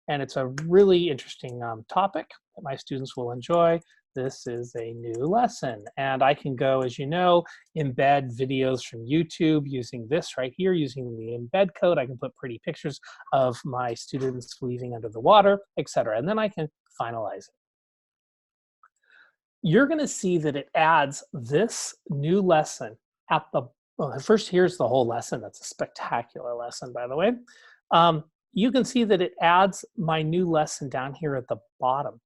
And it's a really interesting topic that my students will enjoy. This is a new lesson, and I can go, as you know, embed videos from YouTube using this right here, using the embed code. I can put pretty pictures of my students weaving under the water, etc. And then I can finalize it. You're going to see that it adds this new lesson at the, well, first here's the whole lesson. That's a spectacular lesson, by the way. You can see that it adds my new lesson down here at the bottom.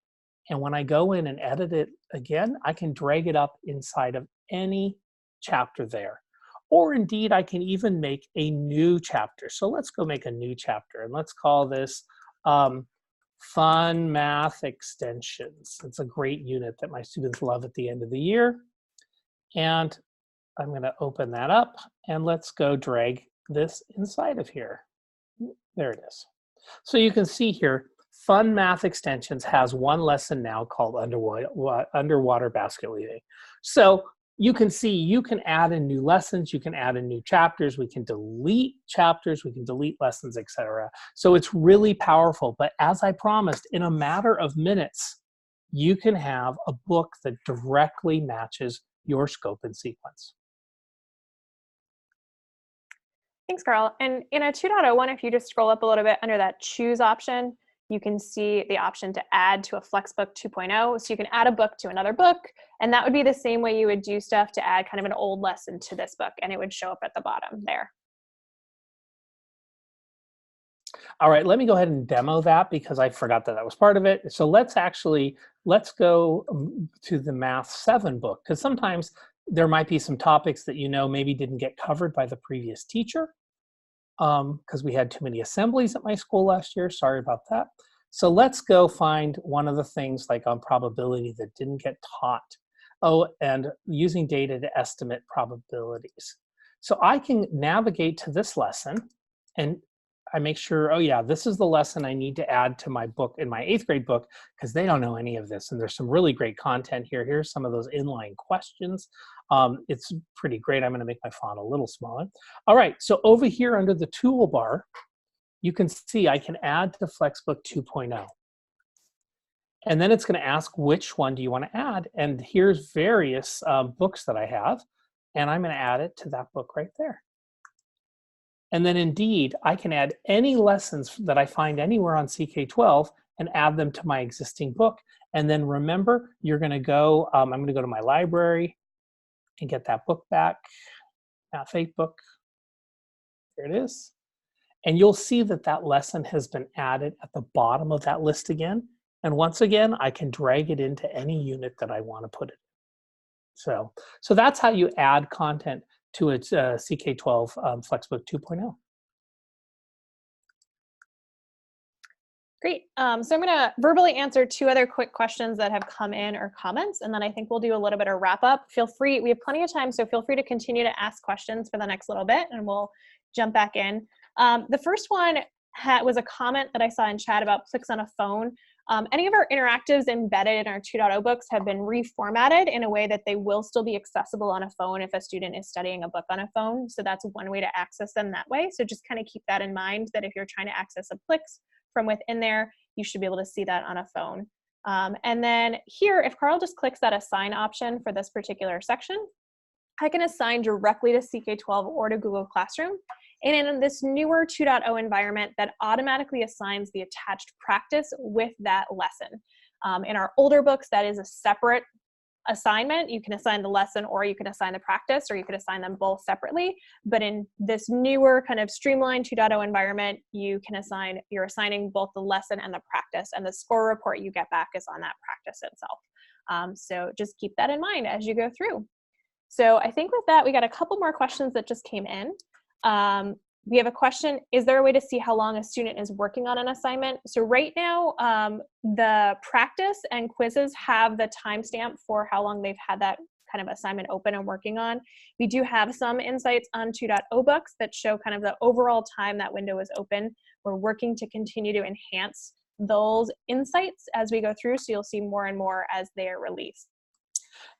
And when I go in and edit it again, I can drag it up inside of any chapter there. Or indeed, I can even make a new chapter. So let's go make a new chapter, and let's call this Fun Math Extensions. It's a great unit that my students love at the end of the year. And I'm going to open that up, and let's go drag this inside of here. There it is. So you can see here, Fun Math Extensions has one lesson now called underwater basket weaving. So you can see you can add in new lessons, you can add in new chapters, we can delete chapters, we can delete lessons, etc. So it's really powerful. But as I promised, in a matter of minutes, you can have a book that directly matches your scope and sequence. Thanks, Carl. And in a 2.0 one, if you just scroll up a little bit under that choose option, you can see the option to add to a FlexBook 2.0. So you can add a book to another book, and that would be the same way you would do stuff to add kind of an old lesson to this book, and it would show up at the bottom there. All right, let me go ahead and demo that because I forgot that that was part of it. So let's go to the Math 7 book, because sometimes there might be some topics that you know maybe didn't get covered by the previous teacher because we had too many assemblies at my school last year. Sorry about that. So let's go find one of the things like on probability that didn't get taught. Oh, and using data to estimate probabilities. So I can navigate to this lesson and I make sure, oh yeah, this is the lesson I need to add to my book, in my 8th grade book, because they don't know any of this. And there's some really great content here. Here's some of those inline questions. It's pretty great. I'm going to make my font a little smaller. All right, so over here under the toolbar, you can see I can add to FlexBook 2.0. And then it's going to ask which one do you want to add. And here's various books that I have. And I'm going to add it to that book right there. And then indeed, I can add any lessons that I find anywhere on CK-12 and add them to my existing book. And then remember, you're going to go, I'm going to go to my library and get that book back, Math 8 book. There it is. And you'll see that that lesson has been added at the bottom of that list again. And once again, I can drag it into any unit that I want to put it in. So that's how you add content to its CK-12 FlexBook 2.0. Great. So I'm going to verbally answer 2 other quick questions that have come in or comments, and then I think we'll do a little bit of wrap up. Feel free, we have plenty of time, so feel free to continue to ask questions for the next little bit, and we'll jump back in. The first one was a comment that I saw in chat about PLIX on a phone. Any of our interactives embedded in our 2.0 books have been reformatted in a way that they will still be accessible on a phone if a student is studying a book on a phone. So that's one way to access them that way. So just kind of keep that in mind, that if you're trying to access a PLIX from within there, you should be able to see that on a phone. And then here, if Carl just clicks that assign option for this particular section, I can assign directly to CK-12 or to Google Classroom. And in this newer 2.0 environment, that automatically assigns the attached practice with that lesson. In our older books, that is a separate assignment. You can assign the lesson, or you can assign the practice, or you can assign them both separately. But in this newer kind of streamlined 2.0 environment, you're assigning both the lesson and the practice, and the score report you get back is on that practice itself. So just keep that in mind as you go through. So I think with that, we got a couple more questions that just came in. We have a question, is there a way to see how long a student is working on an assignment? So right now, the practice and quizzes have the timestamp for how long they've had that kind of assignment open and working on. We do have some insights on 2.0 books that show kind of the overall time that window is open. We're working to continue to enhance those insights as we go through, so you'll see more and more as they are released.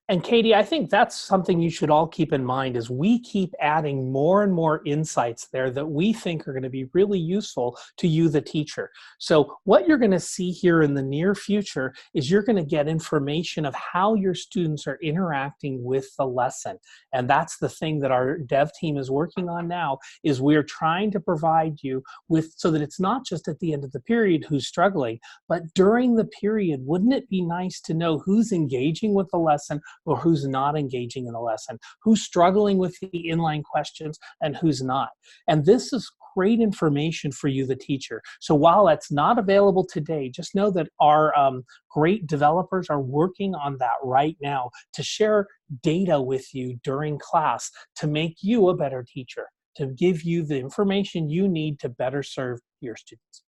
And Katie, I think that's something you should all keep in mind is we keep adding more and more insights there that we think are going to be really useful to you, the teacher. So what you're going to see here in the near future is you're going to get information of how your students are interacting with the lesson. And that's the thing that our dev team is working on now, is we're trying to provide you with, so that it's not just at the end of the period who's struggling, but during the period, wouldn't it be nice to know who's engaging with the lesson or who's not engaging in the lesson, who's struggling with the inline questions and who's not. And this is great information for you, the teacher. So while that's not available today, just know that our great developers are working on that right now to share data with you during class to make you a better teacher, to give you the information you need to better serve your students.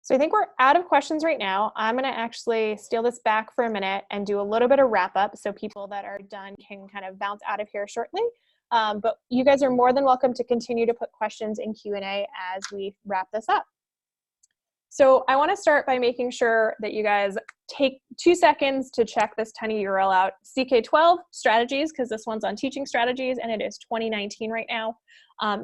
So I think we're out of questions right now. I'm going to actually steal this back for a minute and do a little bit of wrap up so people that are done can kind of bounce out of here shortly. But you guys are more than welcome to continue to put questions in Q&A as we wrap this up. So I want to start by making sure that you guys take 2 seconds to check this tiny URL out, CK-12 strategies, because this one's on teaching strategies and it is 2019 right now.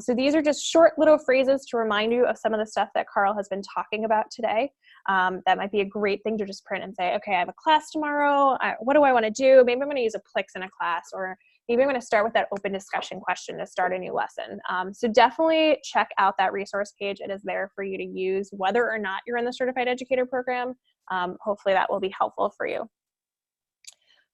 So these are just short little phrases to remind you of some of the stuff that Carl has been talking about today. That might be a great thing to just print and say, okay, I have a class tomorrow. What do I want to do? Maybe I'm going to use a PLIX in a class, or maybe I'm going to start with that open discussion question to start a new lesson. So definitely check out that resource page. It is there for you to use whether or not you're in the Certified Educator program. Hopefully that will be helpful for you.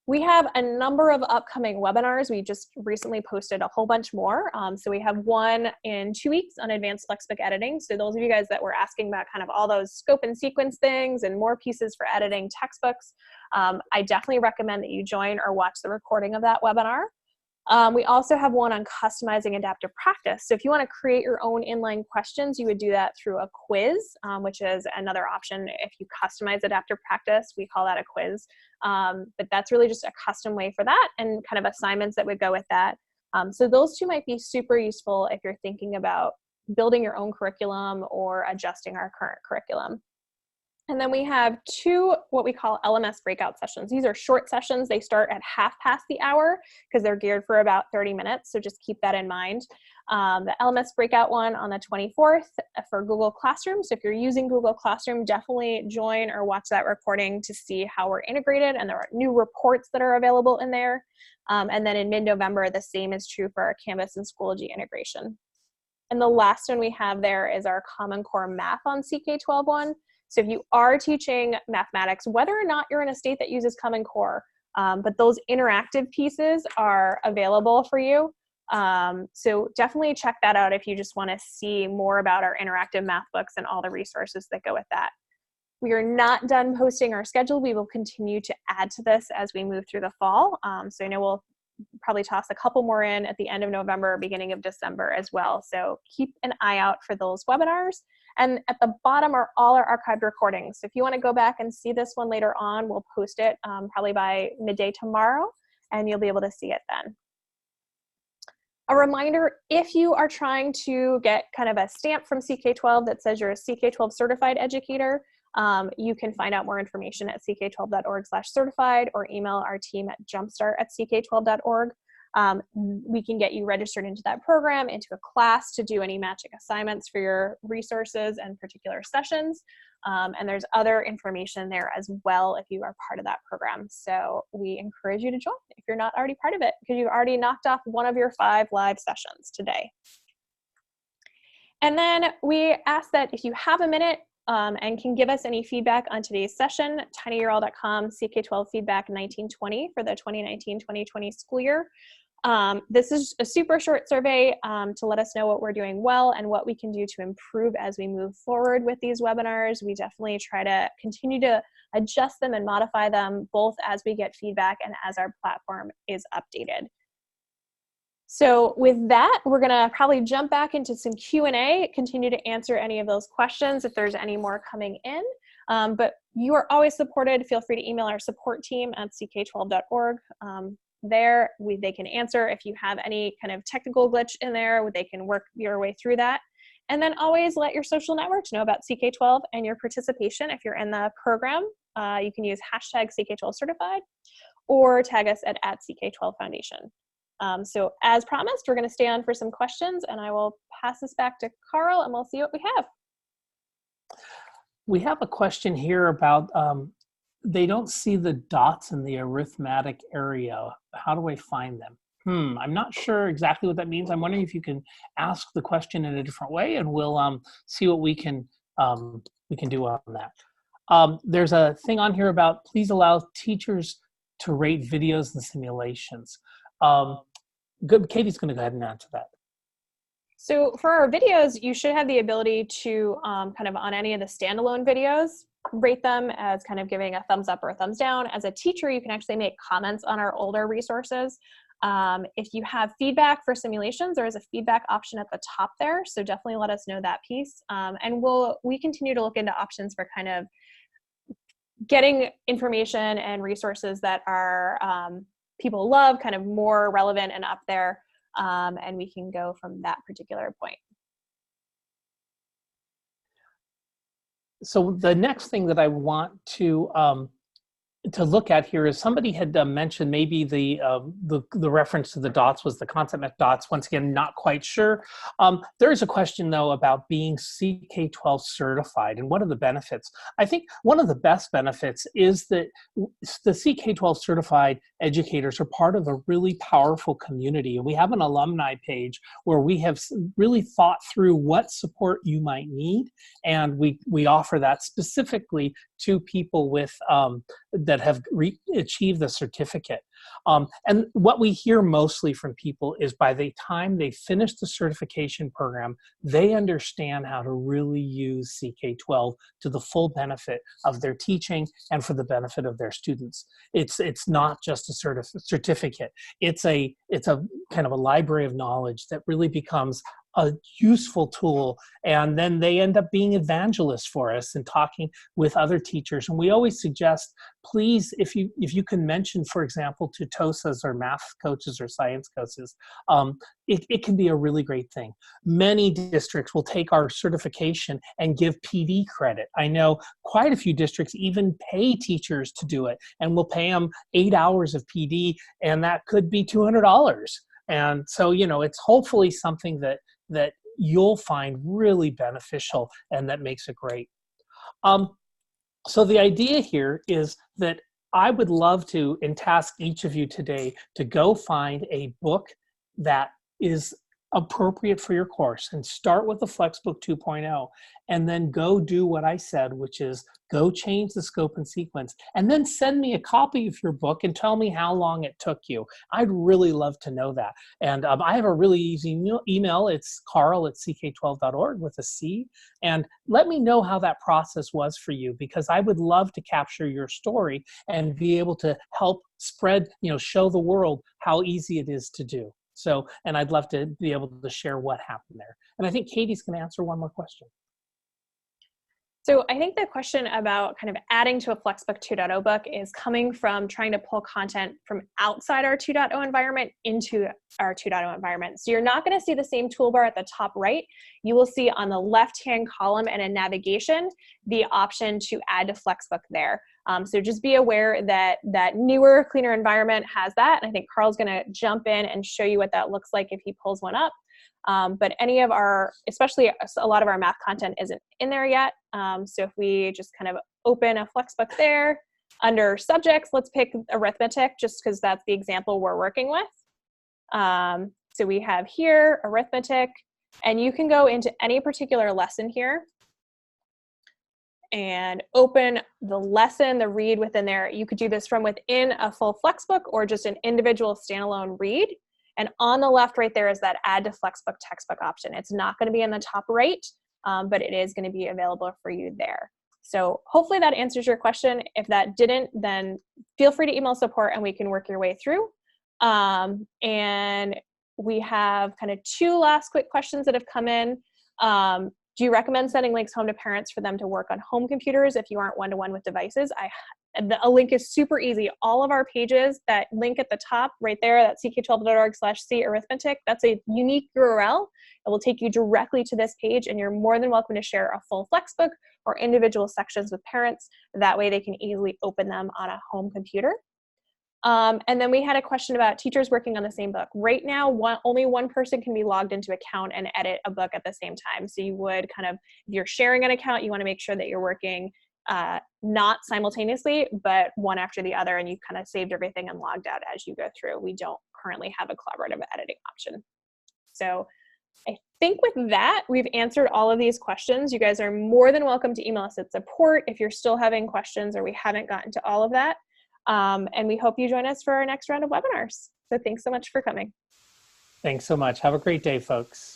We have a number of upcoming webinars. We just recently posted a whole bunch more. So we have one in 2 weeks on advanced FlexBook editing. So those of you guys that were asking about kind of all those scope and sequence things and more pieces for editing textbooks, I definitely recommend that you join or watch the recording of that webinar. We also have one on customizing adaptive practice. So if you want to create your own inline questions, you would do that through a quiz, which is another option. If you customize adaptive practice, we call that a quiz. But that's really just a custom way for that and kind of assignments that would go with that. So those two might be super useful if you're thinking about building your own curriculum or adjusting our current curriculum. And then we have 2 what we call LMS breakout sessions. These are short sessions. They start at half past the hour because they're geared for about 30 minutes. So just keep that in mind. The LMS breakout one on the 24th for Google Classroom. So if you're using Google Classroom, definitely join or watch that recording to see how we're integrated. And there are new reports that are available in there. And then in mid-November, the same is true for our Canvas and Schoology integration. And the last one we have there is our Common Core Math on CK-12 one. So if you are teaching mathematics, whether or not you're in a state that uses Common Core, but those interactive pieces are available for you. So definitely check that out if you just want to see more about our interactive math books and all the resources that go with that. We are not done posting our schedule. We will continue to add to this as we move through the fall. So I know we'll probably toss a couple more in at the end of November, beginning of December as well. So keep an eye out for those webinars. And at the bottom are all our archived recordings. So if you want to go back and see this one later on, we'll post it probably by midday tomorrow, and you'll be able to see it then. A reminder, if you are trying to get kind of a stamp from CK-12 that says you're a CK-12 certified educator, you can find out more information at ck12.org/certified or email our team at jumpstart@ck12.org. We can get you registered into that program, into a class to do any matching assignments for your resources and particular sessions. And there's other information there as well if you are part of that program. So we encourage you to join if you're not already part of it, because you've already knocked off one of your 5 live sessions today. And then we ask that if you have a minute and can give us any feedback on today's session, tinyurl.com, CK-12 feedback 1920 for the 2019-2020 school year. This is a super short survey to let us know what we're doing well and what we can do to improve as we move forward with these webinars. We definitely try to continue to adjust them and modify them both as we get feedback and as our platform is updated. So with that, we're gonna probably jump back into some Q&A, continue to answer any of those questions if there's any more coming in. But you are always supported. Feel free to email our support team at CK-12.org. There, they can answer if you have any kind of technical glitch in there. They can work your way through that. And then always let your social networks know about CK-12 and your participation. If you're in the program, you can use hashtag CK-12 certified or tag us at CK-12 Foundation. So as promised, we're going to stay on for some questions, and I will pass this back to Carl, and we'll see what we have. We have a question here about they don't see the dots in the arithmetic area. How do I find them? I'm not sure exactly what that means. I'm wondering if you can ask the question in a different way, and we'll see what we can do on that. There's a thing on here about please allow teachers to rate videos and simulations. Good. Katie's going to go ahead and answer that. So for our videos, you should have the ability to kind of on any of the standalone videos, rate them as kind of giving a thumbs up or a thumbs down. As a teacher, you can actually make comments on our older resources. If you have feedback for simulations, there is a feedback option at the top there. So definitely let us know that piece. And we continue to look into options for kind of getting information and resources that are people love, kind of more relevant and up there. And we can go from that particular point. So the next thing that I want to look at here is somebody had mentioned maybe the reference to the dots was the concept math dots. Once again, not quite sure. There is a question though about being CK-12 certified and what are the benefits. I think one of the best benefits is that the CK-12 certified educators are part of a really powerful community, and we have an alumni page where we have really thought through what support you might need, and we offer that specifically to people with that have achieved the certificate. And what we hear mostly from people is by the time they finish the certification program, they understand how to really use CK-12 to the full benefit of their teaching and for the benefit of their students. It's not just a certificate. It's a kind of a library of knowledge that really becomes a useful tool, and then they end up being evangelists for us and talking with other teachers. And we always suggest, please, if you can mention, for example, to TOSAs or math coaches or science coaches, it can be a really great thing. Many districts will take our certification and give PD credit. I know quite a few districts even pay teachers to do it, and will pay them 8 hours of PD, and that could be $200. And so, it's hopefully something that you'll find really beneficial and that makes it great. So the idea here is that I would love to task each of you today to go find a book that is appropriate for your course and start with the FlexBook 2.0 and then go do what I said, which is go change the scope and sequence and then send me a copy of your book and tell me how long it took you. I'd really love to know that. And I have a really easy email. It's carl@ck12.org with a C. And let me know how that process was for you, because I would love to capture your story and be able to help spread, show the world how easy it is to do. So, and I'd love to be able to share what happened there. And I think Katie's going to answer one more question. So I think the question about kind of adding to a FlexBook 2.0 book is coming from trying to pull content from outside our 2.0 environment into our 2.0 environment. So you're not going to see the same toolbar at the top right. You will see on the left-hand column and in navigation, the option to add to FlexBook there. So just be aware that that newer, cleaner environment has that. And I think Carl's going to jump in and show you what that looks like if he pulls one up. But any of our, especially a lot of our math content isn't in there yet. So if we just kind of open a FlexBook there, under subjects, let's pick arithmetic just because that's the example we're working with. So we have here arithmetic, and you can go into any particular lesson here and open the lesson, the read within there. You could do this from within a full FlexBook or just an individual standalone read. And on the left right there is that add to FlexBook textbook option. It's not going to be in the top right, but it is going to be available for you there. So hopefully that answers your question. If that didn't, then feel free to email support and we can work your way through. And we have kind of two last quick questions that have come in. Do you recommend sending links home to parents for them to work on home computers if you aren't one-to-one with devices? A link is super easy. All of our pages, that link at the top right there, that ck12.org/C arithmetic, that's a unique URL. It will take you directly to this page, and you're more than welcome to share a full FlexBook or individual sections with parents. That way they can easily open them on a home computer. And then we had a question about teachers working on the same book. Right now, only one person can be logged into account and edit a book at the same time. So you would kind of, if you're sharing an account, you want to make sure that you're working not simultaneously, but one after the other, and you kind of saved everything and logged out as you go through. We don't currently have a collaborative editing option. So I think with that, we've answered all of these questions. You guys are more than welcome to email us at support if you're still having questions or we haven't gotten to all of that. And we hope you join us for our next round of webinars. So thanks so much for coming. Thanks so much. Have a great day, folks.